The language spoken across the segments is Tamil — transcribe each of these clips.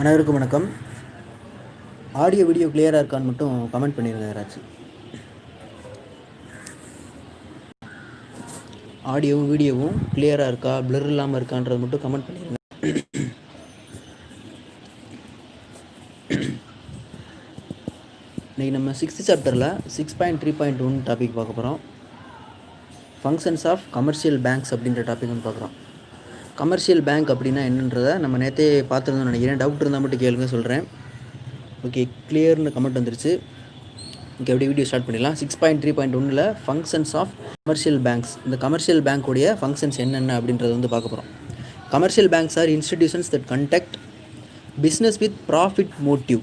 அனைவருக்கும் வணக்கம். ஆடியோ வீடியோ கிளியராக இருக்கான்னு மட்டும் கமெண்ட் பண்ணிடுங்க யாராச்சும். ஆடியோவும் வீடியோவும் கிளியராக இருக்கா, பிளர் இல்லாமல் இருக்கான்றது மட்டும் கமெண்ட் பண்ணிடுங்க. இன்றைக்கி நம்ம 6th சாப்டரில் 6.3.1 டாபிக் பார்க்க போகிறோம். ஃபங்க்ஷன்ஸ் ஆஃப் கமர்ஷியல் பேங்க்ஸ் அப்படின்ற டாபிக் வந்து பார்க்குறோம். கமர்ஷியல் பேங்க் அப்படின்னா என்னன்றதை நம்ம நேற்றே பார்த்துருந்தோம்னு நினைக்கிறேன். டவுட் இருந்தால் மட்டும் கேளுங்க, சொல்கிறேன். ஓகே, கிளியர்னு கமெண்ட் வந்துருச்சு. ஓகே, அப்படியே வீடியோ ஸ்டார்ட் பண்ணிடலாம். 6.3.1 ஃபங்க்ஷன்ஸ் ஆஃப் கமர்ஷியல் பேங்க்ஸ். இந்த கமர்ஷியல் பேங்க்குடைய ஃபங்க்ஷன்ஸ் என்னென்ன அப்படின்றத வந்து பார்க்க போகிறோம். Commercial banks are institutions that conduct business with profit motive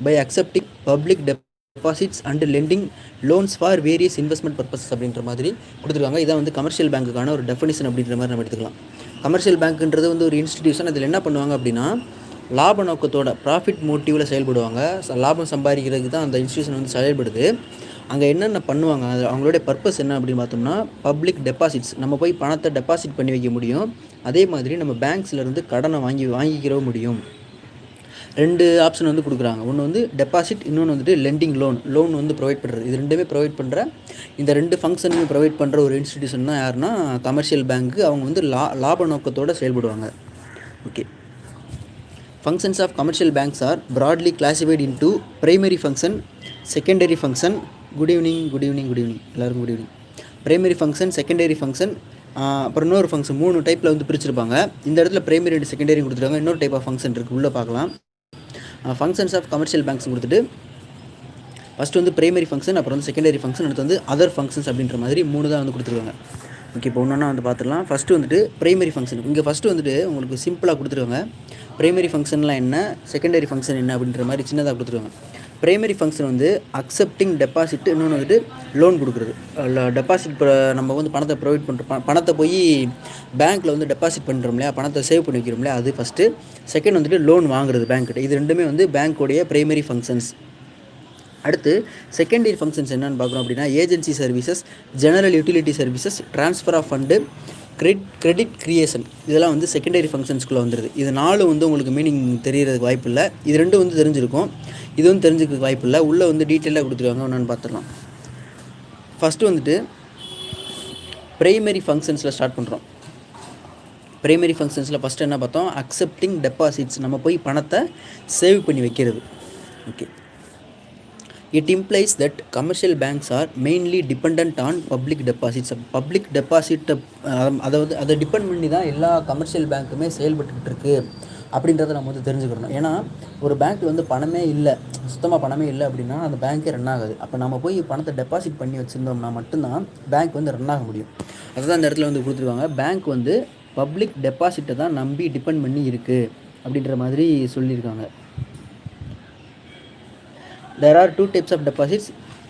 by accepting public deposits and lending loans for various investment purposes அப்படின்ற மாதிரி கொடுத்துருக்காங்க. இதான் வந்து கமர்ஷியல் பேங்க்குக்கான ஒரு டெஃபினிஷன் அப்படின்ற மாதிரி நம்ம எடுத்துக்கலாம். கமர்ஷியல் பேங்க்ன்றது வந்து ஒரு இன்ஸ்டிடியூஷன். அதில் என்ன பண்ணுவாங்க அப்படின்னா, லாப நோக்கத்தோட ப்ராஃபிட் மோட்டிவில் செயல்படுவாங்க. லாபம் சம்பாதிக்கிறதுக்கு தான் அந்த இன்ஸ்டியூஷன் வந்து செயல்படுது. அங்கே என்னென்ன பண்ணுவாங்க, அது அவங்களுடைய பர்பஸ் என்ன அப்படின்னு பார்த்தோம்னா, பப்ளிக் டெபாசிட்ஸ், நம்ம போய் பணத்தை டெபாசிட் பண்ணி வைக்க முடியும். அதே மாதிரி நம்ம பேங்க்ஸ்லேருந்து கடனை வாங்கிக்கிற முடியும். 2 ஆப்ஷன் வந்து கொடுக்குறாங்க. ஒன்று வந்து டெபாசிட், இன்னொன்று வந்துட்டு லெண்டிங் லோன் வந்து ப்ரொவைட் பண்ணுறது. இது ரெண்டுமே ப்ரொவைட் பண்ணுற, இந்த 2 ஃபங்க்ஷனுமே ப்ரொவைட் பண்ணுற ஒரு இன்ஸ்டிடியூஷன் தான் யாருன்னா கமர்ஷியல் பேங்க்கு. அவங்க வந்து லாப நோக்கத்தோடு செயல்படுவாங்க. Okay, functions of commercial banks are broadly classified into primary function, secondary function. Good evening எல்லாருக்கும் good evening. Primary function, secondary function, அப்புறம் இன்னொரு ஃபங்க்ஷன் 3 டைப்பில் வந்து பிரிச்சிருப்பாங்க. இந்த இடத்துல பிரைமரி அண்ட் செகண்டரி கொடுத்துருக்காங்க. இன்னொரு டைப் ஆஃப் ஃபங்க்ஷன் இருக்குது, உள்ளே பார்க்கலாம். ஃபங்க்ஷன்ஸ் ஆஃப் கமர்ஷியல் பேங்க்ஸ் கொடுத்துட்டு ஃபஸ்ட்டு வந்து பிரைமரி ஃபங்க்ஷன், அப்புறம் வந்து செகண்டரி ஃபங்க்ஷன், அடுத்து வந்து அதர் ஃபங்க்ஷன்ஸ் அப்படின்ற மாதிரி 3 தான் வந்து கொடுத்துருக்காங்க. ஓகே, இப்போ ஒன்றா வந்து பார்த்துடலாம். ஃபஸ்ட்டு வந்துட்டு பிரைமரி ஃபங்க்ஷன். இங்கே ஃபஸ்ட்டு வந்துட்டு உங்களுக்கு சிம்பிளாக கொடுத்துருக்காங்க. பிரைமரி ஃபங்க்ஷன்லாம் என்ன, செகண்டரி ஃபங்க்ஷன் என்ன அப்படின்ற மாதிரி சின்னதாக கொடுத்துருக்காங்க. பிரைமரி ஃபங்க்ஷன் வந்து அக்செப்டிங் டெபாசிட், இன்னொன்று வந்துட்டு லோன் கொடுக்குறது. டெபாசிட் நம்ம வந்து பணத்தை ப்ரொவைட் பண்ணுறோம், பணத்தை போய் பேங்க்கில் வந்து டெபாசிட் பண்ணுறோம் இல்லையா, பணத்தை சேவ் பண்ணி வைக்கிறோம் இல்லையா, அது ஃபஸ்ட்டு. செகண்ட் வந்துட்டு லோன் வாங்குறது பேங்க்கிட்ட. இது ரெண்டுமே வந்து பேங்க்கோடைய பிரைமரி ஃபங்க்ஷன்ஸ். அடுத்து செகண்டரி ஃபங்க்ஷன்ஸ் என்னென்னு பார்க்குறோம் அப்படின்னா, agency services, general utility services, transfer of fund, credit creation. இதெல்லாம் வந்து செகண்டரி ஃபங்க்ஷன்ஸ்குள்ளே வந்துடுது. இது 4 வந்து உங்களுக்கு மீனிங் தெரியறதுக்கு வாய்ப்பு இல்லை. இது 2 வந்து தெரிஞ்சிருக்கும், இது வந்து தெரிஞ்சுக்கிறதுக்கு வாய்ப்பு இல்லை. உள்ளே வந்து டீட்டெயிலாக கொடுத்துருவாங்க, என்னென்னு பார்த்துடலாம். ஃபஸ்ட்டு வந்துட்டு பிரைமரி ஃபங்க்ஷன்ஸில் ஸ்டார்ட் பண்ணுறோம். பிரைமரி ஃபங்க்ஷன்ஸில் ஃபஸ்ட்டு என்ன பார்த்தோம், அக்செப்டிங் டெபாசிட்ஸ், நம்ம போய் பணத்தை சேவ் பண்ணி வைக்கிறது. Okay, it implies that commercial banks are mainly dependent on public deposits. Public டெபாசிட்டை அதை டிபெண்ட் பண்ணி தான் எல்லா கமர்ஷியல் பேங்க்குமே செயல்பட்டுக்கிட்டு இருக்குது அப்படின்றத நம்ம வந்து தெரிஞ்சுக்கணும். ஏன்னா ஒரு பேங்க்கில் வந்து பணமே இல்லை, சுத்தமாக பணமே இல்லை அப்படின்னா அந்த பேங்க்கே ரன் ஆகாது. அப்போ நம்ம போய் பணத்தை டெபாசிட் பண்ணி வச்சுருந்தோம்னா மட்டும்தான் பேங்க் வந்து ரன் ஆக முடியும். அதுதான் இந்த இடத்துல வந்து கொடுத்துருக்காங்க. பேங்க் வந்து பப்ளிக் டெபாசிட்டை தான் நம்பி டிபெண்ட் பண்ணி இருக்குது அப்படின்ற மாதிரி சொல்லியிருக்காங்க. There are 2 types of deposits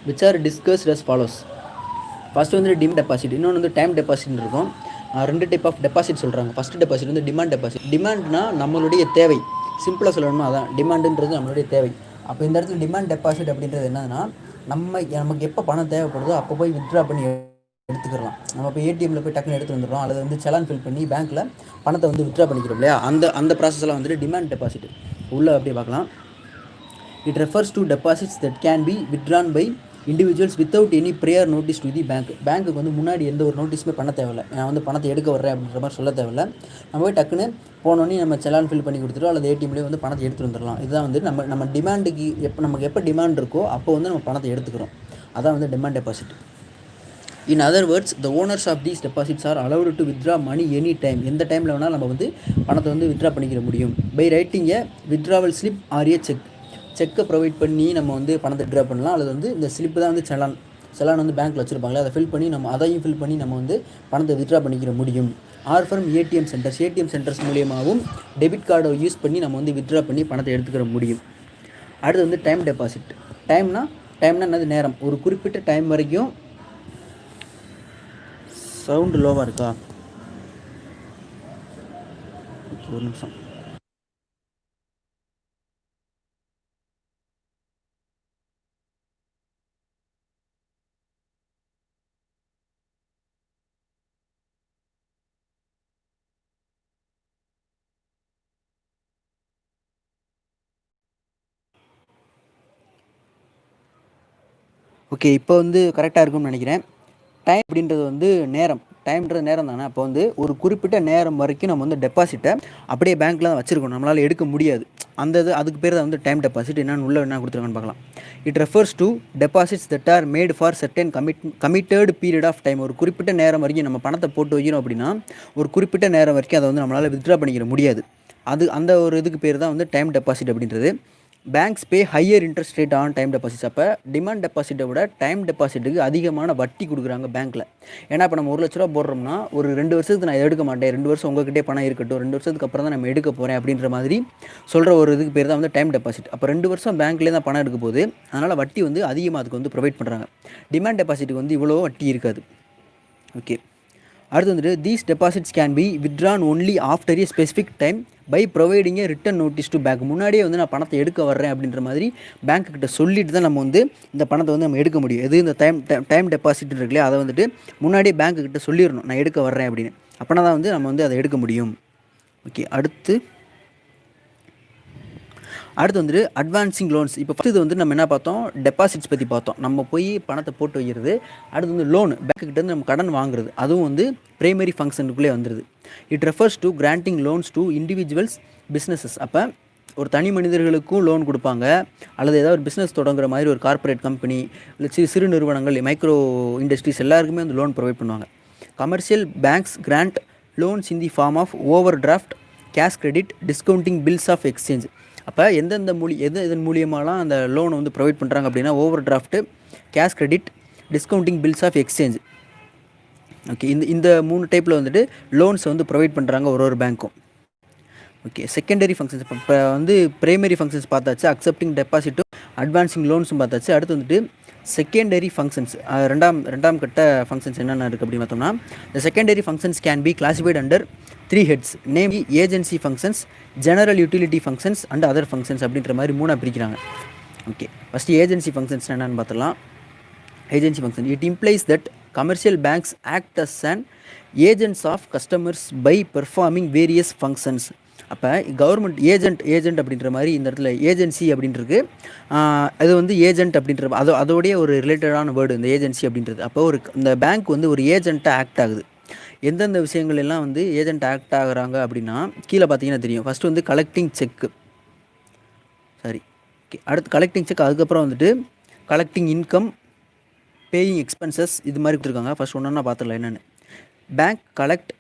which are discussed as follows. First வந்து டிமாண்ட் டெபாசிட், இன்னொன்று வந்து டைம் டெபாசிட்னு இருக்கும். 2 டைப் ஆஃப் டெபாசிட் சொல்கிறாங்க. ஃபஸ்ட்டு டெபாசிட் வந்து டிமாண்ட் டெபாசிட். டிமாண்ட்னா நம்மளுடைய தேவை, சிம்பிளாக சொல்லணும்னா அதான் டிமாண்டுன்றது நம்மளுடைய தேவை. அப்போ இந்த இடத்துல டிமாண்ட் டெபாசிட் அப்படின்றது என்னன்னா, நமக்கு எப்போ பணம் தேவைப்படுதோ அப்போ போய் வித்ட்ரா பண்ணி எடுத்துக்கலாம். நம்ம இப்போ ஏடிஎம்மில் போய் டக்குன்னு எடுத்து வந்துடுறோம், அல்லது வந்து செலான் ஃபில் பண்ணி பேங்க்கில் பணத்தை வந்து வித்ட்ரா பண்ணிக்கிறோம் இல்லையா, அந்த ப்ராசஸ்லாம் வந்துட்டு டிமாண்ட் டெபாசிட். உள்ளே அப்படியே பார்க்கலாம். It refers to deposits that can be withdrawn by individuals without any prior notice to the bank. பேங்க்குக்கு வந்து முன்னாடி எந்த ஒரு நோட்டீஸுமே பண்ண தேவையில்லை. நான் வந்து பணத்தை எடுக்க வர்றேன் அப்படின்ற மாதிரி சொல்ல தேவையில்லை. நம்ம போய் டக்குன்னு போனோடனே நம்ம செலான் ஃபில் பண்ணி கொடுத்துட்டோம், அல்லது ஏடிஎம்லேயே வந்து பணத்தை எடுத்துகிட்டு வந்துடலாம். இதுதான் வந்து நம்ம டிமாண்டுக்கு நமக்கு எப்போ டிமாண்ட் இருக்கோ அப்போ வந்து நம்ம பணத்தை எடுத்துக்கிறோம். அதான் வந்து demand deposit. In other words, the owners of these deposits are allowed to withdraw money any time. எந்த டைமில் வேணாலும் நம்ம வந்து பணத்தை வந்து வித்ட்ரா பண்ணிக்கிற முடியும். By writing a withdrawal slip or a check. செக்கை ப்ரொவைட் பண்ணி நம்ம வந்து பணத்தை வித்ட்ரா பண்ணலாம், அல்லது வந்து இந்த ஸ்லிப்பு தான் வந்து செலான் வந்து பேங்க்கில் வச்சுருப்பாங்களே, அதை ஃபில் பண்ணி அதையும் ஃபில் பண்ணி நம்ம வந்து பணத்தை வித்ட்ரா பண்ணிக்கிற முடியும். ஆர் ஃப்ரம் ஏடிஎம் சென்டர்ஸ் மூலியமாகவும் டெபிட் கார்டை யூஸ் பண்ணி நம்ம வந்து வித்ட்ரா பண்ணி பணத்தை எடுத்துக்கிற முடியும். அடுத்து வந்து டைம் டெபாசிட். டைம்னா என்னது, நேரம். ஒரு குறிப்பிட்ட டைம் வரைக்கும். சவுண்டு லோவாக இருக்கா, ஒரு நிமிஷம். ஓகே, இப்போ வந்து கரெக்டாக இருக்கும்னு நினைக்கிறேன். டைம் அப்படின்றது வந்து நேரம், டைம்ன்றது நேரம் தானே. அப்போ வந்து ஒரு குறிப்பிட்ட நேரம் வரைக்கும் நம்ம வந்து டெபாசிட்டை அப்படியே பேங்க்கில் தான் வச்சுருக்கணும், நம்மளால் எடுக்க முடியாது. அந்த இது அதுக்கு பேர் தான் வந்து டைம் டெபாசிட். என்னென்னு உள்ள என்ன கொடுத்துருக்காங்கன்னு பார்க்கலாம். It refers to deposits that are made for certain committed period of time. ஒரு குறிப்பிட்ட நேரம் வரைக்கும் நம்ம பணத்தை போட்டு வைக்கிறோம் அப்படின்னா ஒரு குறிப்பிட்ட நேரம் வரைக்கும் அதை வந்து நம்மளால் வித்ட்ரா பண்ணிக்கிற முடியாது. அந்த ஒரு இதுக்கு பேர் தான் வந்து டைம் டெபாசிட் அப்படின்றது. Banks pay higher interest rate on time deposits. அப்போ டிமாண்ட் டெபாசிட்டை விட டைம் டெபாசிட்டுக்கு அதிகமான வட்டி கொடுக்குறாங்க பேங்க்கில். ஏன்னா இப்போ நம்ம 1 லட்ச ரூபா போடுறோம்னா ஒரு 2 வருஷத்துக்கு நான் எடுக்க மாட்டேன், 2 வருஷம் உங்ககிட்டே பணம் இருக்கட்டும், 2 வருஷத்துக்கு அப்புறம் தான் நம்ம எடுக்க போகிறேன் அப்படின்ற மாதிரி சொல்கிற ஒரு இதுக்கு பேர் தான் வந்து டைம் டெபாசிட். அப்போ 2 வருஷம் பேங்க்லேயே தான் பணம் எடுக்க போகுது, அதனால் வட்டி வந்து அதிகமாக அதுக்கு வந்து ப்ரொவைட் பண்ணுறாங்க. டிமாண்ட் டெபாசிட்டுக்கு வந்து இவ்வளோ வட்டி இருக்காது. ஓகே, அடுத்து வந்துட்டு these deposits can be withdrawn only after a specific time by providing a written notice to bank. முன்னாடியே வந்து நான் பணத்தை எடுக்க வர்றேன் அப்படின்ற மாதிரி பேங்க்கிட்ட சொல்லிட்டு தான் நம்ம வந்து இந்த பணத்தை வந்து நம்ம எடுக்க முடியும். எது இந்த டைம் டெபாசிட் இருக்குல்லையா, அதை வந்துட்டு முன்னாடியே பேங்க்கிட்ட சொல்லிடணும் நான் எடுக்க வர்றேன் அப்படின்னு. அப்படின்னா தான் வந்து நம்ம வந்து அதை எடுக்க முடியும். ஓகே, அடுத்து வந்துட்டு அட்வான்சிங் லோன்ஸ். இப்போ ஃபஸ்ட்டு வந்து நம்ம என்ன பார்த்தோம், டெபாசிட்ஸ் பற்றி பார்த்தோம். நம்ம போய் பணத்தை போட்டு வைக்கிறது. அடுத்து வந்து லோன், பேங்க்கிட்டேருந்து நம்ம கடன் வாங்குறது, அதுவும் வந்து பிரைமரி ஃபங்க்ஷனுக்குள்ளே வந்துடுது. It refers to granting loans to individuals businesses. அப்போ ஒரு தனி மனிதர்களுக்கும் லோன் கொடுப்பாங்க, அல்லது ஏதாவது ஒரு பிஸ்னஸ் தொடங்குற மாதிரி ஒரு கார்ப்பரேட் கம்பெனி, இல்லை சிறு நிறுவனங்கள், மைக்ரோ இண்டஸ்ட்ரீஸ் எல்லாருக்குமே வந்து லோன் ப்ரொவைட் பண்ணுவாங்க. Commercial banks grant loans in the form of overdraft, cash credit, discounting bills of exchange. அப்போ எந்தெந்த இதன் மூலியமாலாம் அந்த லோனை வந்து ப்ரொவைட் பண்ணுறாங்க அப்படின்னா overdraft, cash credit, discounting bills of exchange. Okay, இந்த 3 டைப்பில் வந்துட்டு லோன்ஸை வந்து ப்ரொவைட் பண்ணுறாங்க ஒரு பேங்க்கும். Okay, secondary functions. இப்போ வந்து பிரைமரி ஃபங்க்ஷன்ஸ் பார்த்தாச்சு, அக்செப்டிங் டெபாசிட்டும் அட்வான்சிங் லோன்ஸும் பார்த்தாச்சு. அடுத்து வந்துட்டு செகண்டரி ஃபங்க்ஷன்ஸ், ரெண்டாம் கட்ட ஃபங்க்ஷன்ஸ் என்னென்ன இருக்குது அப்படின்னு பார்த்தோம்னா, the secondary functions can be classified under 3 heads, namely agency functions, general utility functions and other functions அப்படின்ற மாதிரி 3 பிரிக்கிறாங்க. ஓகே, ஃபஸ்ட்டு ஏஜென்சி ஃபங்க்ஷன்ஸ் என்னென்னு பார்த்துலாம். Agency function, it implies that commercial banks act as an agents of customers by performing various functions. அப்போ கவர்மெண்ட் ஏஜென்ட் அப்படின்ற மாதிரி இந்த இடத்துல ஏஜென்சி அப்படின்றது அது வந்து ஏஜென்ட் அப்படின்ற அதோடைய ஒரு ரிலேட்டடான வேர்டு இந்த ஏஜென்சி அப்படின்றது. அப்போ இந்த பேங்க் வந்து ஒரு ஏஜென்ட்டாக ஆக்ட் ஆகுது. எந்தெந்த விஷயங்கள் எல்லாம் வந்து ஏஜென்ட் ஆக்ட் ஆகுறாங்க அப்படின்னா கீழே பார்த்தீங்கன்னா தெரியும். ஃபஸ்ட்டு வந்து கலெக்டிங் செக்கு, அடுத்து கலெக்டிங் செக், அதுக்கப்புறம் வந்துட்டு கலெக்டிங் இன்கம், பேயிங் எக்ஸ்பென்சஸ், இது மாதிரி கொடுத்துருக்காங்க. ஃபஸ்ட் ஒன்றா பார்த்துடலாம் என்னென்னு. Bank collect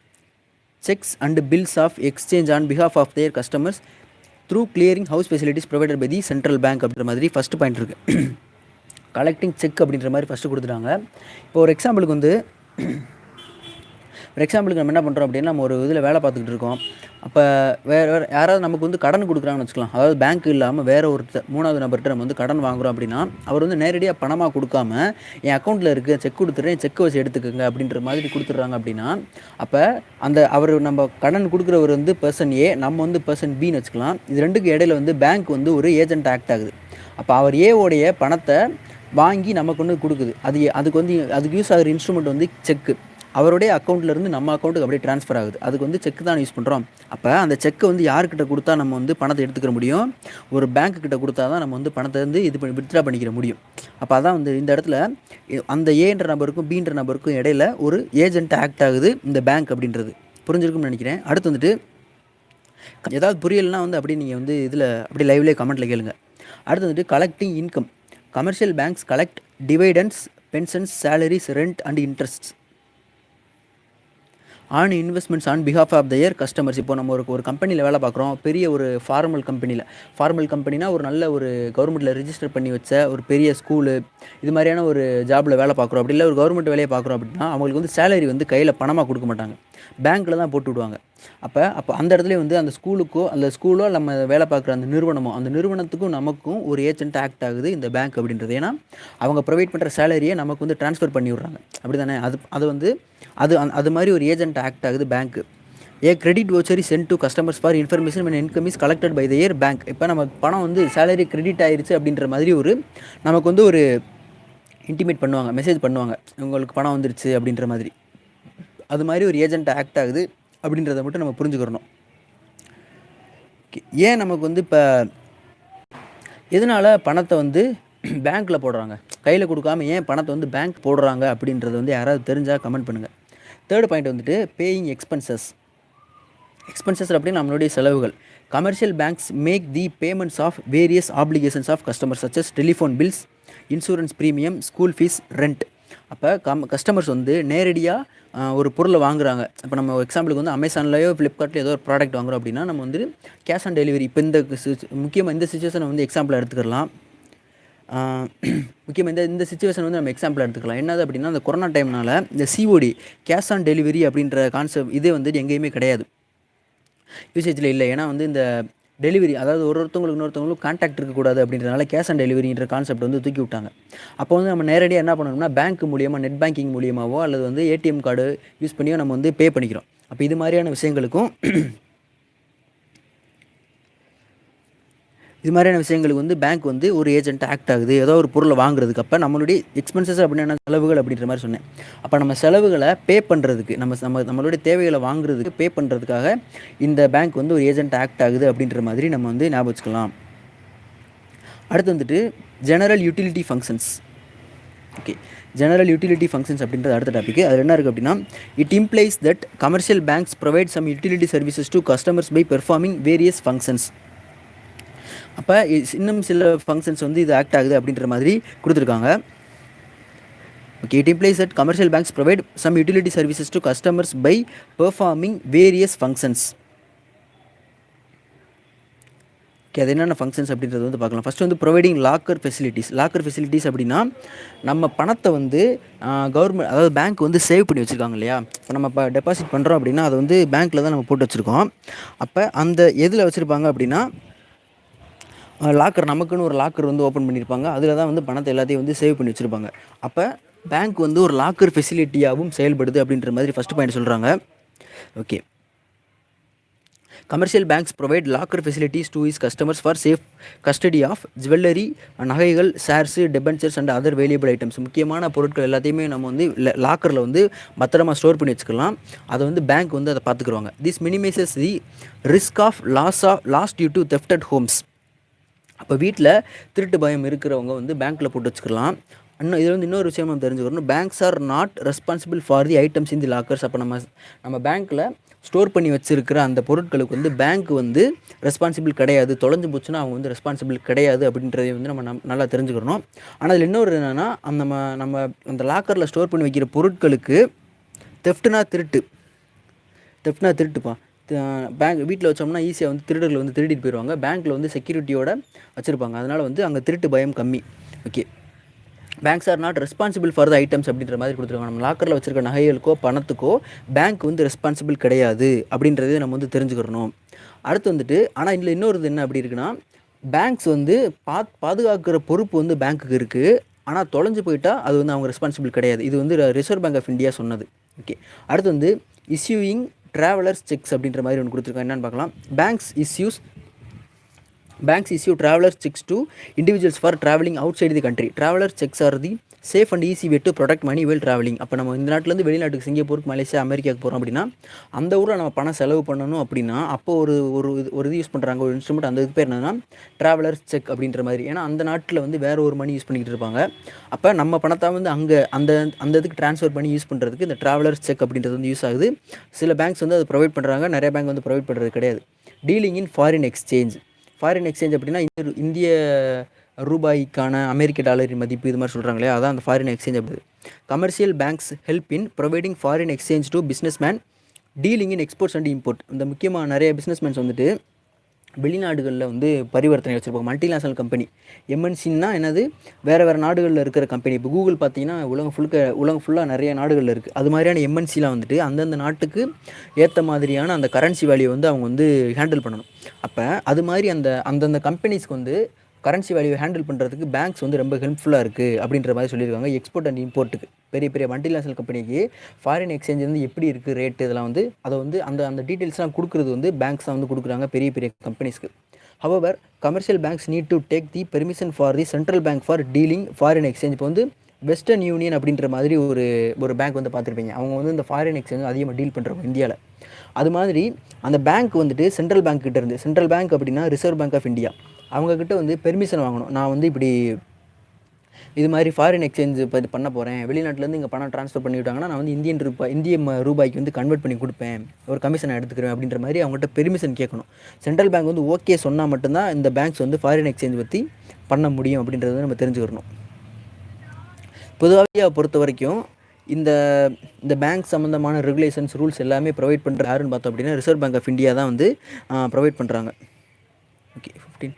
checks and bills of exchange on behalf of their customers through clearing house facilities provided by the central bank அப்படின்ற மாதிரி ஃபஸ்ட்டு பாயிண்ட் இருக்குது. கலெக்டிங் செக் அப்படின்ற மாதிரி ஃபஸ்ட்டு கொடுத்துட்டாங்க. இப்போ ஒரு எக்ஸாம்பிளுக்கு நம்ம என்ன பண்ணுறோம் அப்படின்னா, நம்ம ஒரு இதில் வேலை பார்த்துக்கிட்டு இருக்கோம். அப்போ வேறு யாராவது நமக்கு வந்து கடன் கொடுக்குறாங்கன்னு வச்சுக்கலாம். அதாவது பேங்க் இல்லாமல் வேறு ஒருத்தர் 3வது நபர்கிட்ட நம்ம வந்து கடன் வாங்குகிறோம் அப்படின்னா, அவர் வந்து நேரடியாக பணமாக கொடுக்காம என் அக்கௌண்ட்டில் இருக்குது செக் கொடுத்துட்றேன், செக் வச்சு எடுத்துக்கோங்க அப்படின்ற மாதிரி கொடுத்துட்றாங்க அப்படின்னா, அப்போ அவர் நம்ம கடன் கொடுக்குறவர் வந்து பர்சன் ஏ, நம்ம வந்து பர்சன் பின்னு வச்சுக்கலாம். இது ரெண்டுக்கு இடையில வந்து பேங்க் வந்து ஒரு ஏஜென்ட் ஆக்ட் ஆகுது. அப்போ அவர் ஏவோடைய பணத்தை வாங்கி நமக்கு வந்து கொடுக்குது. அதுக்கு யூஸ் ஆகிற இன்ஸ்ட்ருமெண்ட் வந்து செக்கு. அவருடைய அக்கௌண்ட்லேருந்து நம்ம அக்கௌண்ட்டுக்கு அப்படியே ட்ரான்ஸ்ஃபர் ஆகுது. அதுக்கு வந்து செக்கு தான் யூஸ் பண்ணுறோம். அப்போ அந்த செக்கை வந்து யார்கிட்ட கொடுத்தா நம்ம வந்து பணத்தை எடுத்துக்கிற முடியும், ஒரு பேங்க்கிட்ட கொடுத்தா தான் நம்ம வந்து பணத்தை வந்து வித்ட்ரா பண்ணிக்கிற முடியும். அப்போ அதான் வந்து இந்த இடத்துல அந்த ஏன்ற நபருக்கும் பின்ற நபருக்கும் இடையில ஒரு ஏஜென்ட் ஆக்ட் ஆகுது இந்த பேங்க் அப்படின்றது. புரிஞ்சிருக்கும்னு நினைக்கிறேன். அடுத்து வந்துட்டு ஏதாவது புரியலைன்னா வந்து அப்படியே நீங்கள் வந்து இதில் அப்படியே லைவ்லேயே கமெண்ட்டில் கேளுங்க. அடுத்து வந்துட்டு collecting income. Commercial banks collect dividends, pensions, salaries, rent and interests on investments on behalf of their customers. இப்போ நம்ம ஒரு கம்பெனியில் வேலை பார்க்குறோம், பெரிய ஒரு ஃபார்மல் கம்பெனினா ஒரு நல்ல ஒரு கவர்மெண்ட்டில் ரிஜிஸ்டர் பண்ணி வச்ச ஒரு பெரிய ஸ்கூலு, இது மாதிரியான ஒரு ஜாபில் வேலை பார்க்குறோம். அப்படி இல்லை ஒரு கவர்மெண்ட் வேலையை பார்க்குறோம் அப்படின்னா அவங்களுக்கு வந்து சேலரி வந்து கையில் பணமாக கொடுக்க மாட்டாங்க, பேங்க்கில் தான் போட்டு விடுவாங்க. அப்போ அந்த இடத்துல வந்து அந்த ஸ்கூலோ நம்ம வேலை பார்க்குற அந்த நிறுவனத்துக்கும் நமக்கும் ஒரு ஏஜென்ட் ஆக்ட் ஆகுது இந்த பேங்க் அப்படின்றது. ஏன்னா அவங்க ப்ரொவைட் பண்ணுற சேலரியை நமக்கு வந்து ட்ரான்ஸ்ஃபர் பண்ணி விட்றாங்க, அப்படி தானே. அது மாதிரி ஒரு ஏஜென்ட் ஆக்ட் ஆகுது பேங்க்கு. A credit voucher is sent to customers for information when income is collected by the year bank. இப்போ நமக்கு பணம் வந்து சேலரி கிரெடிட் ஆயிடுச்சு அப்படின்ற மாதிரி நமக்கு வந்து ஒரு இன்டிமேட் பண்ணுவாங்க, மெசேஜ் பண்ணுவாங்க, உங்களுக்கு பணம் வந்துருச்சு அப்படின்ற மாதிரி. அது மாதிரி ஒரு ஏஜென்ட் ஆக்ட் ஆகுது அப்படின்றத மட்டும் நம்ம புரிஞ்சுக்கிறணும். ஏன் நமக்கு வந்து இப்போ எதனால் பணத்தை வந்து பேங்க்கில் போடுறாங்க, கையில் கொடுக்காம ஏன் பணத்தை வந்து பேங்க் போடுறாங்க அப்படின்றது வந்து யாராவது தெரிஞ்சால் கமெண்ட் பண்ணுங்கள். தேர்ட் பாயிண்ட் வந்துட்டு பேயிங் எக்ஸ்பென்சஸ். எக்ஸ்பென்சஸ் அப்படின்னு நம்மளுடைய செலவுகள். Commercial banks make the payments of various applications of customer such as telephone bills, insurance premium, school fees, rent. அப்போ கஸ்டமர்ஸ் வந்து நேரடியாக ஒரு பொருளை வாங்குறாங்க. இப்போ நம்ம எக்ஸாம்பிளுக்கு வந்து அமேசான்லையோ ஃப்ளிப்கார்ட்லையோ ஏதோ ஒரு ப்ராடக்ட் வாங்குறோம் அப்படின்னா நம்ம வந்து கேஷ் ஆன் டெலிவரி. இப்போ இந்த முக்கியமாக இந்த சுச்சுவேஷனை வந்து எக்ஸாம்பிள் எடுத்துக்கலாம். முக்கியமாக இந்த சுச்சுவேஷன் வந்து நம்ம எக்ஸாம்பிள் எடுத்துக்கலாம். என்னது அப்படின்னா, அந்த கொரோனா டைம்னால இந்த சிஓடி, கேஷ் ஆன் டெலிவரி அப்படின்ற கான்செப்ட் இதே வந்து எங்கேயுமே கிடையாது, யூசேஜில் இல்லை. ஏன்னா வந்து இந்த டெலிவரி, அதாவது ஒருத்தவங்களுக்கு இன்னொருத்தவங்களுக்கு கான்டாக்ட் இருக்கக்கூடாது அப்படின்றனால கேஷ் ஆன் டெலிவரின்ற கான்செப்ட் வந்து தூக்கி விட்டாங்க. அப்போ வந்து நம்ம நேரடியாக என்ன பண்ணணும்னா, பேங்க் மூலியமாக, நெட் பேங்கிங் மூலியமாவோ அல்லது வந்து ஏடிஎம் கார்டு யூஸ் பண்ணியோ நம்ம வந்து பே பண்ணிக்கிறோம். அப்போ இது மாதிரியான விஷயங்களுக்கும் வந்து பேங்க் வந்து ஒரு ஏஜென்ட் ஆக்ட் ஆகுது, ஏதோ ஒரு பொருளை வாங்குறதுக்கு. அப்போ நம்மளுடைய எக்ஸ்பென்சஸ் அப்படின்னா செலவுகள் அப்படின்ற மாதிரி சொன்னேன். அப்போ நம்ம செலவுகளை பே பண்ணுறதுக்கு, நம்மளுடைய தேவைகளை வாங்குறதுக்கு பே பண்ணுறதுக்காக இந்த பேங்க் வந்து ஒரு ஏஜென்ட் ஆக்ட் ஆகுது அப்படின்ற மாதிரி நம்ம வந்து ஞாபகம் வச்சுக்கலாம். அடுத்து வந்துட்டு general utility functions. Okay, general utility functions அப்படின்றது அடுத்த டாபிக். அது என்ன இருக்குது அப்படின்னா, it implies that commercial banks provide some utility services to customers by performing various functions. அப்போ இன்னும் சில ஃபங்க்ஷன்ஸ் வந்து இது ஆக்ட் ஆகுது அப்படின்ற மாதிரி கொடுத்துருக்காங்க. Okay, it implies that commercial banks provide some utility services to customers by performing various functions. Okay, அது என்னென்ன ஃபங்க்ஷன்ஸ் அப்படின்றது வந்து பார்க்கலாம். ஃபஸ்ட்டு வந்து providing locker facilities. Locker facilities அப்படின்னா, நம்ம பணத்தை வந்து கவர்மெண்ட், அதாவது பேங்க் வந்து சேவ் பண்ணி வச்சுருக்காங்க இல்லையா. இப்போ நம்ம இப்போ டெபாசிட் பண்ணுறோம் அப்படின்னா அதை வந்து பேங்க்கில் தான் நம்ம போட்டு வச்சுருக்கோம். அப்போ அந்த எதில் வச்சுருப்பாங்க அப்படின்னா, லாக்கர், நமக்குன்னு ஒரு லாக்கர் வந்து ஓப்பன் பண்ணியிருப்பாங்க. அதில் தான் வந்து பணத்தை எல்லாத்தையும் வந்து சேவ் பண்ணி வச்சுருப்பாங்க. அப்போ பேங்க் வந்து ஒரு லாக்கர் ஃபெசிலிட்டியாகவும் செயல்படுது அப்படின்ற மாதிரி ஃபஸ்ட் பாயிண்ட் சொல்கிறாங்க. Okay, commercial banks provide locker facilities to is customers for safe custody of jewellery, நகைகள், shares, debentures and other valuable items. முக்கியமான பொருட்கள் எல்லாத்தையுமே நம்ம வந்து லாக்கரில் வந்து பத்திரமா ஸ்டோர் பண்ணி வச்சுக்கலாம். அதை வந்து பேங்க் வந்து அதை பார்த்துக்குருவாங்க. This minimises the risk of loss due to theft at homes. அப்போ வீட்டில் திருட்டு பயம் இருக்கிறவங்க வந்து பேங்க்கில் போட்டு வச்சுக்கலாம். இன்னும் இதில் வந்து இன்னொரு விஷயம் நம்ம தெரிஞ்சுக்கணும், banks R not responsible for the items in the lockers. அப்போ நம்ம பேங்க்கில் ஸ்டோர் பண்ணி வச்சுருக்கிற அந்த பொருட்களுக்கு வந்து பேங்க் வந்து ரெஸ்பான்சிபிள் கிடையாது. தொலைஞ்சு போச்சுன்னா அவங்க வந்து ரெஸ்பான்சிபிள் கிடையாது அப்படின்றதை வந்து நம்ம நல்லா தெரிஞ்சுக்கணும். ஆனால் அதில் இன்னொரு என்னென்னா, நம்ம அந்த லாக்கரில் ஸ்டோர் பண்ணி வைக்கிற பொருட்களுக்கு தெஃப்ட்னா திருட்டுப்பா. பேங்க் வீட்டில் வச்சோம்னா ஈஸியாக வந்து திருடர்கள் வந்து திருடிட்டு போயிடுவாங்க. பேங்க்கில் வந்து செக்யூரிட்டியோட வச்சுருப்பாங்க. அதனால் வந்து அங்கே திருட்டு பயம் கம்மி. Okay, banks R not responsible for the items அப்படின்ற மாதிரி கொடுத்துருக்காங்க. நம்ம லாக்கரில் வச்சுருக்க நகைகளுக்கோ பணத்துக்கோ பேங்க் வந்து ரெஸ்பான்சிபிள் கிடையாது அப்படின்றதே நம்ம வந்து தெரிஞ்சுக்கிறணும். அடுத்து வந்துட்டு, ஆனால் இதில் இன்னொரு என்ன அப்படி இருக்குன்னா, பேங்க்ஸ் வந்து பாதுகாக்கிற பொறுப்பு வந்து பேங்க்குக்கு இருக்குது. ஆனால் தொலைஞ்சு போயிட்டால் அது வந்து அவங்க ரெஸ்பான்சிபிள் கிடையாது. இது வந்து ரிசர்வ் பேங்க் ஆஃப் இந்தியா சொன்னது. ஓகே, அடுத்து வந்து இஸ்யூயிங் ட்ராவலர்ஸ் செக்ஸ் அப்படின்ற மாதிரி ஒன்று கொடுத்துருக்காங்க. என்னென்னு பார்க்கலாம். Banks issue travelers checks to individuals for traveling outside the country. Traveler checks are the safe and easy way to protect money while traveling. அப்போ நம்ம இந்த நாட்டிலேருந்து வெளிநாட்டுக்கு, சிங்கப்பூருக்கு, மலேசியா, அமெரிக்காவுக்கு போகிறோம் அப்படின்னா, அந்த ஊரில் நம்ம பணம் செலவு பண்ணணும் அப்படின்னா அப்போ ஒரு இது யூஸ் பண்ணுறாங்க, ஒரு இன்ஸ்ட்ருமெண்ட். அந்த இது பேர் என்னன்னா ட்ராவலர்ஸ் செக் அப்படின்ற மாதிரி. ஏன்னா அந்த நாட்டில் வந்து வேறு ஒரு மணி யூஸ் பண்ணிக்கிட்டு இருப்பாங்க. அப்போ நம்ம பணத்தை வந்து அங்கே அந்த இதுக்கு ட்ரான்ஸ்ஃபர் பண்ணி யூஸ் பண்ணுறதுக்கு இந்த ட்ராவலர்ஸ் செக் அப்படின்றது வந்து யூஸ் ஆகுது. சில பேங்க்ஸ் வந்து அது ப்ரொவைட் பண்ணுறாங்க, நிறைய பேங்க் வந்து ப்ரொவைட் பண்ணுறது கிடையாது. டீலிங் இன் ஃபாரின் எக்ஸ்சேஞ்ச். ஃபாரின் எக்ஸ்சேஞ்ச் அப்படின்னா இந்திய ரூபாய்க்கான அமெரிக்க டாலரின் மதிப்பு, இது மாதிரி சொல்கிறாங்க இல்லையா, அதான் அந்த ஃபாரின் எக்ஸ்சேஞ்ச். அப்படி commercial banks help in providing foreign exchange to business man dealing in exports and import. இந்த முக்கியமாக நிறைய பிஸ்னஸ்மேன்ஸ் வந்துட்டு வெளிநாடுகளில் வந்து பரிவர்த்தனை வச்சுருப்பாங்க. மல்டிநேஷனல் கம்பெனி, எம்என்சின்னா என்னது, வேறு நாடுகளில் இருக்கிற கம்பெனி. இப்போ கூகுள் பார்த்தீங்கன்னா உலகம் ஃபுல்லாக நிறைய நாடுகளில் இருக்குது. அது மாதிரியான எம்என்சிலாம் வந்துட்டு அந்தந்த நாட்டுக்கு ஏற்ற மாதிரியான அந்த கரன்சி வேல்யூ வந்து அவங்க வந்து ஹேண்டில் பண்ணணும். அப்போ அது மாதிரி அந்தந்த கம்பெனிஸ்க்கு வந்து கரன்சி வேல்யூ ஹேண்டில் பண்ணுறதுக்கு பேங்க்ஸ் வந்து ரொம்ப ஹெல்ப்ஃபுல்லாக இருக்குது அப்படின்ற மாதிரி சொல்லியிருக்காங்க. எக்ஸ்போர்ட் அண்ட் இம்போர்ட்டுக்கு பெரிய மல்டிநேஷனல் கம்பெனிக்கு ஃபாரின் எக்ஸ்சேஞ்ச் வந்து எப்படி இருக்குது ரேட்டு, இதெல்லாம் வந்து அதை வந்து அந்த டீட்டெயில்ஸ்லாம் கொடுக்குறது வந்து பேங்க்ஸ் தான் வந்து கொடுக்குறாங்க பெரிய கம்பெனிஸ்க்கு. However, commercial banks need to take the permission for the central bank for dealing foreign exchange. இப்போ வந்து வெஸ்டர்ன் யூனியன் அப்படின்ற மாதிரி ஒரு பேங்க் வந்து பார்த்துருப்பீங்க. அவங்க வந்து இந்த ஃபாரின் எக்ஸ்சேஞ்ச் அதிகமாக டீல் பண்ணுறவங்க இந்தியாவில். அது மாதிரி அந்த பேங்க் வந்துட்டு சென்ட்ரல் பேங்க் கிட்ட இருந்து, சென்ட்ரல் பேங்க் அப்படின்னா ரிசர்வ் பேங்க் ஆஃப் இந்தியா, அவங்கக்கிட்ட வந்து பெர்மிஷன் வாங்கணும். நான் வந்து இப்படி இது மாதிரி ஃபாரின் எக்ஸ்சேஞ்ச் பண்ண போகிறேன், வெளிநாட்டிலேருந்து இங்கே பணம் ட்ரான்ஸ்ஃபர் பண்ணி விட்டாங்கன்னா நான் வந்து இந்திய ரூபாய்க்கு வந்து கன்வெர்ட் பண்ணி கொடுப்பேன், ஒரு கமிஷனை எடுத்துக்கிறேன் அப்படின்ற மாதிரி அவங்ககிட்ட பெர்மிஷன் கேட்கணும். சென்ட்ரல் பேங்க் வந்து ஓகே சொன்னால் மட்டும்தான் இந்த பேங்க்ஸ் வந்து ஃபாரின் எக்ஸ்சேஞ்ச் பற்றி பண்ண முடியும் அப்படின்றத நம்ம தெரிஞ்சுக்கணும். பொதுவாக பொறுத்த வரைக்கும் இந்த இந்த பேங்க் சம்மந்தமான ரெகுலேஷன்ஸ் ரூல்ஸ் எல்லாமே ப்ரொவைட் பண்ணுற யாருன்னு பார்த்தோம் அப்படின்னா ரிசர்வ் பேங்க் ஆஃப் இந்தியா தான் வந்து ப்ரொவைட் பண்ணுறாங்க. ஓகே 15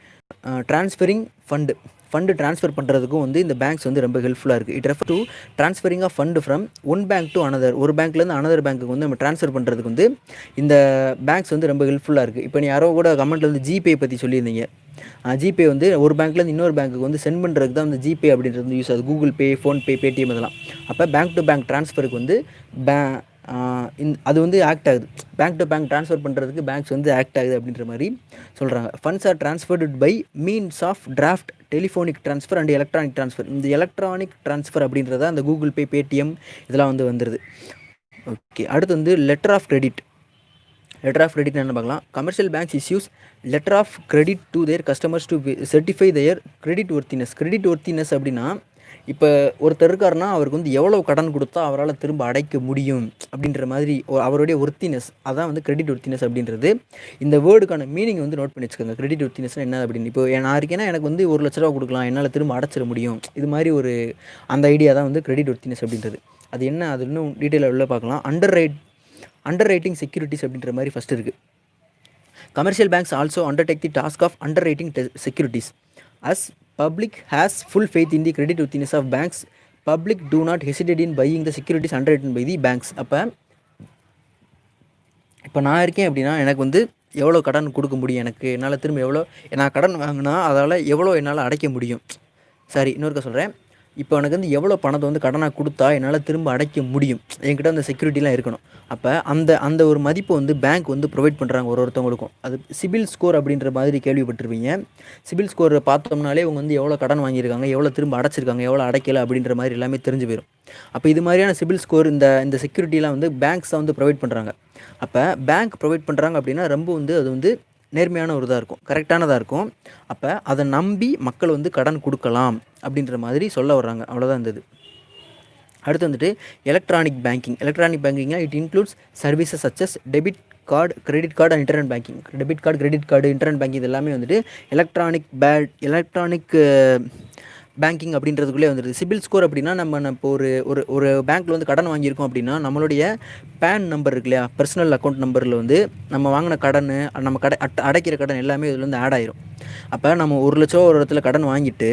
ட்ரான்ஸ்ஃபரிங் ஃபண்டு ட்ரான்ஸ்ஃபர் பண்ணுறதுக்கும் வந்து இந்த பேங்க்ஸ் வந்து ரொம்ப ஹெல்ப்ஃபுல்லாக இருக்குது. It refer to transferring of fund from one bank to another, ஒரு பேங்க்லேருந்து அனதர் பேங்க்குக்கு வந்து நம்ம ட்ரான்ஸ்ஃபர் பண்ணுறதுக்கு வந்து இந்த பேங்க்ஸ் வந்து ரொம்ப ஹெல்ப்ஃபுல்லாக இருக்குது. இப்போ நீ யாரோ கூட கமெண்ட்டில் வந்து ஜிபே பற்றி சொல்லியிருந்தீங்க. ஜிபே வந்து ஒரு பேங்க்லேருந்து இன்னொரு பேங்க்குக்கு வந்து சென்ட் பண்ணுறதுக்கு தான் வந்து ஜிபே அப்படின்றது வந்து யூஸ் ஆகுது. கூகுள் பே, ஃபோன்பே, பேடிஎம் இதெல்லாம். அப்போ பேங்க் டு பேங்க் ட்ரான்ஸ்ஃபருக்கு வந்து அது வந்து ஆக்ட் ஆகுது. பேங்க் டு பேங்க் ட்ரான்ஸ்ஃபர் பண்ணுறதுக்கு பேங்க்ஸ் வந்து ஆக்ட் ஆகுது அப்படின்ற மாதிரி சொல்கிறாங்க. Funds are transferred by means of draft, telephonic transfer and electronic transfer. இந்த எலக்ட்ரானிக் ட்ரான்ஸ்ஃபர் அப்படின்றத அந்த கூகுள் பே, பேடிஎம் இதெல்லாம் வந்து வந்துடுது. ஓகே, அடுத்து வந்து லெட்டர் ஆஃப் கிரெடிட் என்ன பார்க்கலாம். Commercial banks issues letter of credit to their customers to certify their credit worthiness அப்படின்னா இப்போ ஒருத்தர் இருக்காருன்னா அவருக்கு வந்து எவ்வளோ கடன் கொடுத்தா அவரால் திரும்ப அடைக்க முடியும் அப்படின்ற மாதிரி அவருடைய ஒர்த்தினஸ், அதான் வந்து கிரெடிட் ஒர்த்தினஸ் அப்படின்றது. இந்த வேர்டுக்கான மீனிங் வந்து நோட் பண்ணி வச்சுக்கோங்க. கிரெடிட் ஒர்த்தினஸ்னால் என்ன அப்படின்னு. இப்போ நான் இருக்கேன்னா எனக்கு வந்து 1 லட்ச ரூபா கொடுக்கலாம், என்னால் திரும்ப அடைச்சிட முடியும், இது மாதிரி ஒரு அந்த ஐடியா தான் வந்து கிரெடிட் ஒர்த்தினஸ் அப்படின்றது. அது என்ன, அது இன்னும் டீட்டெயிலாக உள்ள பார்க்கலாம். அண்டர் ரைட்டிங் செக்யூரிட்டிஸ் அப்படின்ற மாதிரி ஃபஸ்ட் இருக்குது. Commercial banks also undertake the task of underwriting securities. As public has full faith in the creditworthiness of banks, public do not hesitate in buying the securities underwritten by the banks. இப்போ நான் இருக்கேன் அப்படின்னா எனக்கு வந்து எவ்வளோ கடன் கொடுக்க முடியும், என்னால் திரும்ப எவ்வளோ நான் கடன் வாங்கினா அதால் எவ்வளோ என்னால் அடைக்க முடியும். இன்னொருக்க சொல்கிறேன். இப்போ எனக்கு வந்து எவ்வளோ பணத்தை வந்து கடனாக கொடுத்தா என்னால் திரும்ப அடைக்க முடியும், என்கிட்ட அந்த செக்யூரிட்டிலாம் இருக்கணும். அப்போ அந்த ஒரு மதிப்பை வந்து பேங்க் வந்து ப்ரொவைட் பண்ணுறாங்க ஒருத்தவங்களுக்கும். அது சிபில் ஸ்கோர் அப்படின்ற மாதிரி கேள்விப்பட்டிருப்பீங்க. சிபில் ஸ்கோர் பார்த்தோம்னாலே இவங்க வந்து எவ்வளோ கடன் வாங்கியிருக்காங்க, எவ்வளோ திரும்ப அடைச்சிருக்காங்க, எவ்வளோ அடைக்கலை அப்படின்ற மாதிரி எல்லாமே தெரிஞ்சு போயிடும். அப்போ இது மாதிரியான சிபில் ஸ்கோர் இந்த செக்யூரிட்டிலாம் வந்து பேங்க்ஸ் தான் வந்து ப்ரொவைட் பண்ணுறாங்க. அப்போ பேங்க் ப்ரொவைட் பண்ணுறாங்க அப்படின்னா ரொம்ப வந்து அது வந்து நேர்மையான ஒரு இதாக இருக்கும், கரெக்டானதாக இருக்கும். அப்போ அதை நம்பி மக்கள் வந்து கடன் கொடுக்கலாம் அப்படின்ற மாதிரி சொல்ல வர்றாங்க. அவ்வளோதான் இருந்தது. அடுத்து வந்துட்டு எலக்ட்ரானிக் பேங்கிங்னா it includes services such as debit card, credit card and internet banking. Debit card, credit card, internet banking இது எல்லாமே வந்துட்டு எலக்ட்ரானிக் பேங்கிங் அப்படின்றதுக்குள்ளே வந்துடுது. சிபில் ஸ்கோர் அப்படின்னா நம்ம இப்போ ஒரு பேங்க்கில் வந்து கடன் வாங்கியிருக்கோம் அப்படின்னா நம்மளுடைய பேன் நம்பர் இருக்கு இல்லையா, பர்சனல் அக்கௌண்ட் நம்பரில் வந்து நம்ம வாங்கின கடன், நம்ம அடைக்கிற கடன் எல்லாமே இதில் வந்து ஆட் ஆயிரும். அப்போ நம்ம 1 லட்சம் ஒரு இடத்துல கடன் வாங்கிட்டு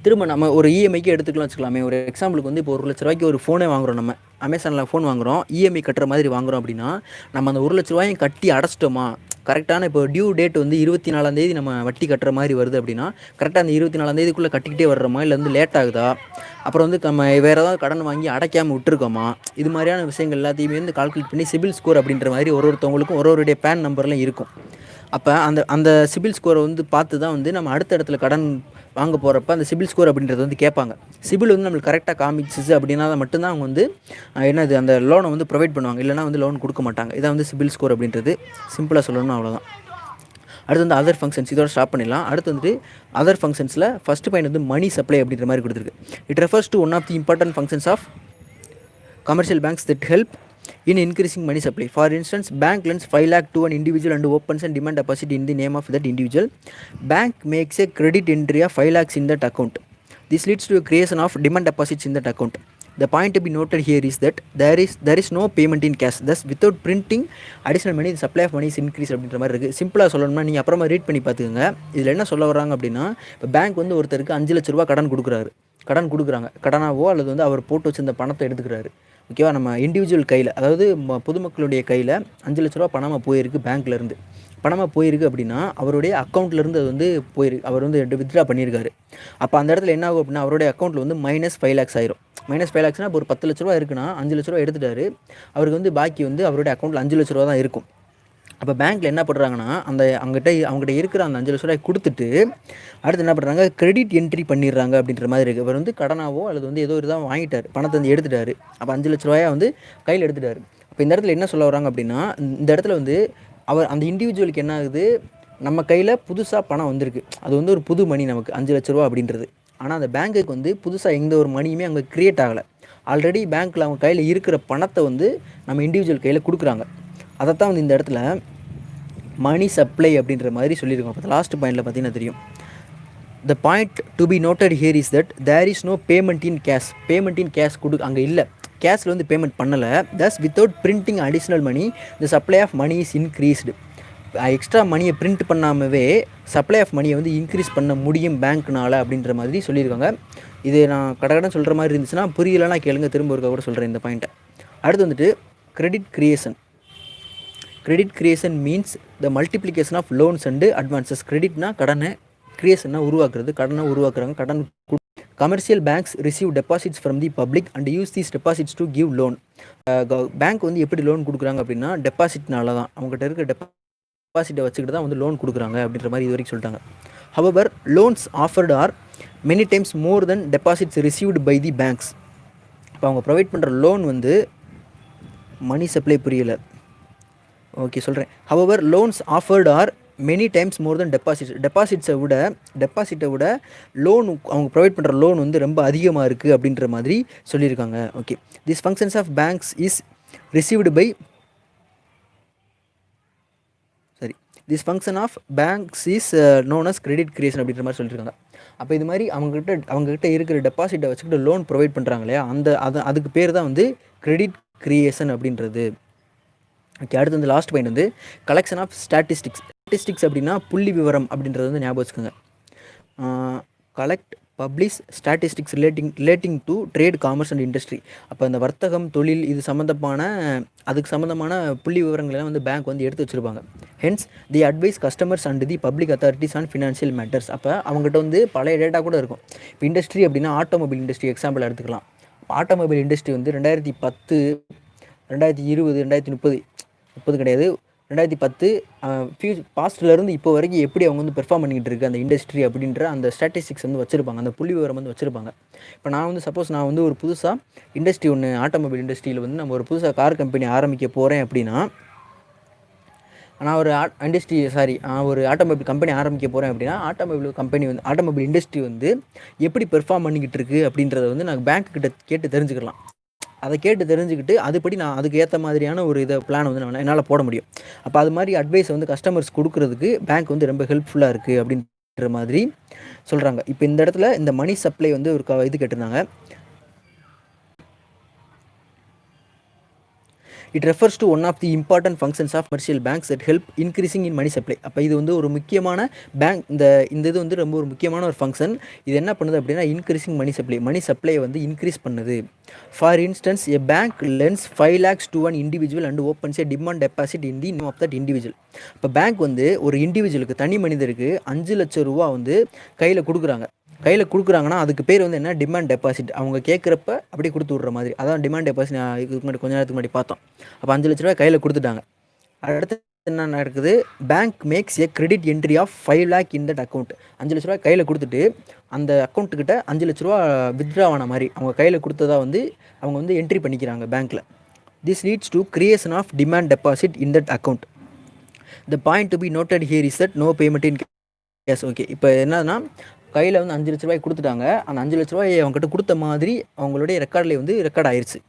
திரும்ப நம்ம ஒரு இஎம்ஐக்கு எடுத்துக்கலாம் வச்சுக்கலாமே. ஒரு எக்ஸாம்பிளுக்கு வந்து இப்போ 1 லட்ச ரூபாய்க்கு ஒரு ஃபோனே வாங்குகிறோம், நம்ம அமேசானில் ஃபோன் வாங்குகிறோம், இஎம்ஐ கட்டுற மாதிரி வாங்குகிறோம் அப்படின்னா நம்ம அந்த 1 லட்ச ரூபாயும் கட்டி அடைச்சிட்டோமா, கரெக்டான இப்போ டியூ டேட் வந்து 24ஆம் தேதி நம்ம வட்டி கட்டுற மாதிரி வருது அப்படின்னா கரெக்டாக அந்த 24ஆம் தேதிக்குள்ளே கட்டிக்கிட்டே வர்றோமா, இல்லை வந்து லேட் ஆகுதா, அப்புறம் வந்து நம்ம வேறு ஏதாவது கடன் வாங்கி அடைக்காமல் விட்டுருக்கோமா, இது மாதிரியான விஷயங்கள் எல்லாத்தையுமே வந்து கால்குலேட் பண்ணி சிபில் ஸ்கோர் அப்படின்ற மாதிரி ஒருத்தவங்களுக்கும் ஒருவருடைய பேன் நம்பர்லாம் இருக்கும். அப்போ அந்த சிபில் ஸ்கோரை வந்து பார்த்து தான் வந்து நம்ம அடுத்த இடத்துல கடன் வாங்க போகிறப்ப அந்த சிபில் ஸ்கோர் அப்படின்றது வந்து கேட்பாங்க. சிபில் வந்து நம்மளுக்கு கரெக்டாக காமிச்சிச்சு அப்படின்னா மட்டும்தான் அவங்க வந்து என்னது அந்த லோனை வந்து ப்ரொவைட் பண்ணுவாங்க, இல்லைனா வந்து லோன் கொடுக்க மாட்டாங்க. இதான் வந்து சிபில் ஸ்கோர் அப்படின்றது, சிம்பிளாக சொல்லணும், அவ்வளோதான். அடுத்து வந்து அதர் ஃபங்க்ஷன்ஸ், இதோட ஸ்டாப் பண்ணிடலாம். அடுத்து வந்து அதர் ஃபங்க்ஷன்ஸில் ஃபஸ்ட் பாயிண்ட் வந்து மணி சப்ளை அப்படின்ற மாதிரி கொடுத்துருக்கு. It refers to one of the important functions of commercial banks that help in increasing money supply. For instance, bank lends 5 lakh to an individual and opens and demand deposit in the name of that individual. Bank makes a credit entry of 5 lakhs in that account. This leads to a creation of demand deposits in that account. The point to be noted here is that there is no payment in cash. Thus, without printing additional money, the supply of money is increased அப்படின்ற மாதிரி இருக்குது. சிம்பிளாக சொல்லணும்னா நீங்கள் அப்புறமா ரீட் பண்ணி பார்த்துக்கோங்க. இதில் என்ன சொல்ல வர்றாங்க அப்படின்னா, இப்போ பேங்க் வந்து ஒருத்தருக்கு 5 லட்ச ரூபா கடன் கொடுக்குறாங்க, கடனாவோ அல்லது வந்து அவர் போட்டு வச்சிருந்த பணத்தை எடுத்துக்கிறாரு. ஓகேவா, நம்ம இண்டிவிஜுவல் கையில், அதாவது பொதுமக்களுடைய கையில் 5 லட்ச ரூபா பணமாக போயிருக்கு, பேங்க்லேருந்து பணமாக போயிருக்கு அப்படின்னா அவருடைய அக்கௌண்ட்லேருந்து அது வந்து போயிருக்கு, அவர் வந்து வித்ட்ரா பண்ணியிருக்காரு. அப்போ அந்த இடத்துல என்ன ஆகும் அப்படின்னா அவருடைய அக்கௌண்ட்டில் வந்து -5 lakhs ஆயிரும். -5 lakhsனா இப்போ ஒரு 10 லட்ச ரூபா இருக்குன்னா 5 லட்ச ரூபா எடுத்துட்டாரு, அவருக்கு வந்து பாக்கி வந்து அவருடைய அக்கௌண்ட்டில் 5 லட்ச ரூபா தான் இருக்கும். அப்போ பேங்க்கில் என்ன பண்ணுறாங்கன்னா அவங்ககிட்ட இருக்கிற அந்த 5 லட்ச ரூபாய் கொடுத்துட்டு அடுத்து என்ன பண்ணுறாங்க, கிரெடிட் என்ட்ரி பண்ணிடுறாங்க அப்படின்ற மாதிரி இருக்குது. அவர் வந்து கடனாவோ அல்லது வந்து ஏதோ ஒரு தான் வாங்கிட்டார், பணத்தை வந்து எடுத்துட்டாரு. அப்போ 5 லட்ச ரூபாயை வந்து கையில் எடுத்துட்டாரு. அப்போ இந்த இடத்துல என்ன சொல்ல வராங்க அப்படின்னா, இந்த இடத்துல வந்து அந்த இண்டிவிஜுவலுக்கு என்ன ஆகுது, நம்ம கையில் புதுசாக பணம் வந்திருக்கு, அது வந்து ஒரு புது மணி நமக்கு 5 லட்ச ரூபா அப்படின்றது. ஆனால் அந்த பேங்க்குக்கு வந்து புதுசாக எந்த ஒரு மணியுமே அங்கே க்ரியேட் ஆகலை. ஆல்ரெடி பேங்க்கில் அவங்க கையில் இருக்கிற பணத்தை வந்து நம்ம இண்டிவிஜுவல் கையில் கொடுக்குறாங்க. அதைத்தான் வந்து இந்த இடத்துல மணி சப்ளை அப்படின்ற மாதிரி சொல்லியிருக்கோம். அப்போ லாஸ்ட் பாயிண்டில் பார்த்தீங்கன்னா தெரியும். The point to be noted here is that there is no payment in cash. Payment in cash அங்கே இல்லை, கேஷில் வந்து பேமெண்ட் பண்ணலை. thus without printing additional money the supply of money is increased. Extra மணியை பிரிண்ட் பண்ணாமவே சப்ளை ஆஃப் மணியை வந்து இன்க்ரீஸ் பண்ண முடியும் பேங்க்னால் அப்படின்ற மாதிரி சொல்லியிருக்காங்க. இது நான் கடகடன் சொல்கிற மாதிரி இருந்துச்சுன்னா புரியலைன்னா கேளுங்க, திரும்ப ஒருக்கா கூட சொல்கிறேன் இந்த பாயிண்ட்டை. அடுத்து வந்துட்டு credit creation. Credit creation means the multiplication of loans and advances. கிரெடிட்னா கடனை, கிரியேஷன்னா உருவாக்குறது, கடனை உருவாக்குறாங்க, கடன். Commercial banks receive deposits from the public and use these deposits to give loan. Bank வந்து எப்படி லோன் கொடுக்குறாங்க அப்படின்னா டெபாசிட்னால தான், அவங்ககிட்ட இருக்க டெபாசிட்டை வச்சுக்கிட்டு தான் வந்து லோன் கொடுக்குறாங்க அப்படின்ற மாதிரி இது வரைக்கும் சொல்லிட்டாங்க. However loans offered are many times more than deposits received by the banks. இப்போ அவங்க ப்ரொவைட் பண்ணுற லோன் வந்து மணி சப்ளை புரியலை, ஓகே சொல்கிறேன். However loans offered are many times more than டெபாசிட்ஸை விட லோன் அவங்க ப்ரொவைட் பண்ணுற லோன் வந்து ரொம்ப அதிகமாக இருக்குது அப்படின்ற மாதிரி சொல்லியிருக்காங்க. Okay, this functions of banks is received by this function of banks is known as credit creation அப்படின்ற மாதிரி சொல்லியிருக்காங்க. அப்போ இது மாதிரி அவங்ககிட்ட இருக்கிற டெபாசிட்டை வச்சுக்கிட்டு லோன் ப்ரொவைட் பண்ணுறாங்க இல்லையா, அதுக்கு பேர் தான் வந்து கிரெடிட் கிரியேஷன் அப்படின்றது. ஓகே, அடுத்து வந்து லாஸ்ட் பாயிண்ட் வந்து கலெக்ஷன் ஆஃப் ஸ்டாட்டிஸ்டிக்ஸ். ஸ்டாட்டிஸ்டிக்ஸ் அப்படின்னா புள்ளி விவரம் அப்படின்றது வந்து ஞாபகம் வச்சுக்கோங்க. Collect publish statistics relating to trade, commerce and industry. அப்போ அந்த வர்த்தகம், தொழில், இது அதுக்கு சம்மந்தமான புள்ளி விவரங்களெல்லாம் வந்து பேங்க் வந்து எடுத்து வச்சுருப்பாங்க. Hence the advice customers and the public authorities on financial matters. அப்போ அவங்ககிட்ட வந்து பழைய டேட்டா கூட இருக்கும். இப்போ இண்டஸ்ட்ரி அப்படின்னா ஆட்டோமொபைல் இண்டஸ்ட்ரி எக்ஸாம்பிள் எடுத்துக்கலாம். ஆட்டோமொபைல் இண்டஸ்ட்ரி வந்து 2010, 2020, 2030 கிடையாது, 2010 பாஸ்ட்லேருந்து இப்போ வரைக்கும் எப்படி அவங்க வந்து பெர்ஃபார்ம் பண்ணிக்கிட்டு இருக்குது அந்த இண்டஸ்ட்ரி அப்படின்ற அந்த ஸ்டாட்டிஸ்டிக்ஸ் வந்து வச்சுருப்பாங்க, அந்த புள்ளி விவரம் வந்து வச்சுருப்பாங்க. இப்போ நான் வந்து சப்போஸ் நான் வந்து ஒரு புதுசாக இண்டஸ்ட்ரி ஒன்று, ஆட்டோமொபைல் இண்டஸ்ட்ரியில் வந்து நம்ம ஒரு புதுசாக கார் கம்பெனி ஆரம்பிக்க போகிறேன் அப்படின்னா, நான் ஒரு ஆட்டோமொபைல் கம்பெனி ஆரம்பிக்க போகிறேன் அப்படின்னா ஆட்டோமொபைல் இண்டஸ்ட்ரி வந்து எப்படி பெர்ஃபார்ம் பண்ணிக்கிட்டு இருக்குது அப்படின்றத வந்து நான் பேங்க் கிட்ட கேட்டு தெரிஞ்சுக்கலாம். அதை கேட்டு தெரிஞ்சுக்கிட்டு அதுபடி நான் அதுக்கு ஏற்ற மாதிரியான ஒரு பிளான் வந்து என்னால் போட முடியும். அப்போ அது மாதிரி அட்வைஸ் வந்து கஸ்டமர்ஸ் கொடுக்குறதுக்கு பேங்க் வந்து ரொம்ப ஹெல்ப்ஃபுல்லாக இருக்குது அப்படின்ற மாதிரி சொல்கிறாங்க. இப்போ இந்த இடத்துல இந்த மணி சப்ளை வந்து ஒரு இது கேட்டிருந்தாங்க. It refers to one of the important functions of commercial banks that help increasing in money supply. அப்போ இது வந்து ஒரு முக்கியமான பேங்க், இந்த இது வந்து ரொம்ப ஒரு முக்கியமான ஒரு ஃபங்க்ஷன். இது என்ன பண்ணுது அப்படின்னா இன்க்ரீசிங் மணி சப்ளை வந்து இன்க்ரீஸ் பண்ணுது. For instance a bank lens 5 lakhs to an individual and opens a demand deposit in the name of that individual. இப்போ பேங்க் வந்து ஒரு இண்டிவிஜுவலுக்கு, தனி மனிதருக்கு 5 லட்சம் ரூபா வந்து கையில் கொடுக்குறாங்கன்னா அதுக்கு பேர் வந்து என்ன, டிமாண்ட் டெபாசிட். அவங்க கேட்குறப்ப அப்படியே கொடுத்து விட்ற மாதிரி, அதான் டிமாண்ட் டெபாசிட். இதுக்கு முன்னாடி கொஞ்ச நேரத்துக்கு முன்னாடி பார்த்தோம். அப்போ 5 லட்ச ரூபா கையில் கொடுத்துட்டாங்க. அடுத்து என்ன நடக்குது, bank makes a credit entry of 5 lakh in that account. 5 லட்ச ரூபா கையில் கொடுத்துட்டு அந்த அக்கௌண்ட்டுக்கிட்ட 5 லட்ச ரூபா வித்ட்ரா ஆன மாதிரி அவங்க கையில் கொடுத்ததா வந்து அவங்க வந்து என்ட்ரி பண்ணிக்கிறாங்க பேங்க்கில். This leads to creation of demand deposit in that account. The point to be noted here is that no payment in cash. Okay, இப்போ என்னன்னா கையில் வந்து 5 லட்ச ரூபாய் கொடுத்துட்டாங்க. அந்த 5 லட்ச ரூபாய் அவங்ககிட்ட கொடுத்த மாதிரி அவங்களுடைய ரெக்கார்ட் ஆயிடுச்சு.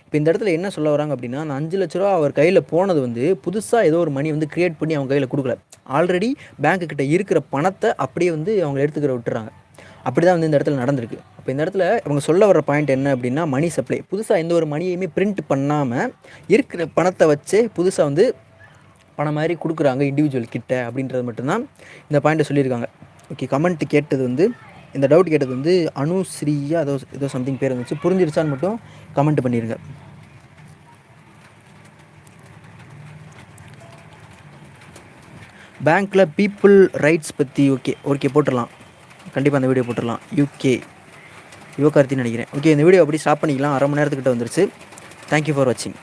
இப்போ இந்த இடத்துல என்ன சொல்ல வராங்க அப்படின்னா, அந்த 5 லட்ச ரூபா அவர் கையில் போனது வந்து புதுசாக ஏதோ ஒரு மணி வந்து கிரியேட் பண்ணி அவங்க கையில் கொடுக்கல. ஆல்ரெடி பேங்க்கு கிட்ட இருக்கிற பணத்தை அப்படியே வந்து அவங்க விட்டுறாங்க. அப்படி தான் வந்து இந்த இடத்துல நடந்திருக்கு. அப்போ இந்த இடத்துல அவங்க சொல்ல வர பாயிண்ட் என்ன அப்படின்னா, மணி சப்ளை. புதுசாக எந்த ஒரு மணியையுமே பிரிண்ட் பண்ணாமல் இருக்கிற பணத்தை வச்சே புதுசாக வந்து பணம் மாதிரி கொடுக்குறாங்க இண்டிவிஜுவல் கிட்ட அப்படின்றது மட்டும்தான் இந்த பாயிண்ட்டை சொல்லியிருக்காங்க. ஓகே, கமெண்ட் கேட்டது வந்து, இந்த டவுட் கேட்டது வந்து அனுஸ்ரீயா ஏதோ சம்திங் பேர் இருந்துச்சு. புரிஞ்சிருச்சான்னு மட்டும் கமெண்ட் பண்ணிடுங்க. பேங்க்கில் பீப்புள் ரைட்ஸ் பற்றி ஓகே போட்டுடலாம், கண்டிப்பாக அந்த வீடியோ போட்டுடலாம். யுவகார்த்தின்னு நினைக்கிறேன். ஓகே, இந்த வீடியோ அப்படி ஸ்டாப் பண்ணிக்கலாம். 1/2 மணி நேரத்துக்கிட்ட வந்துருச்சு. தேங்க்யூ ஃபார் வாட்சிங்.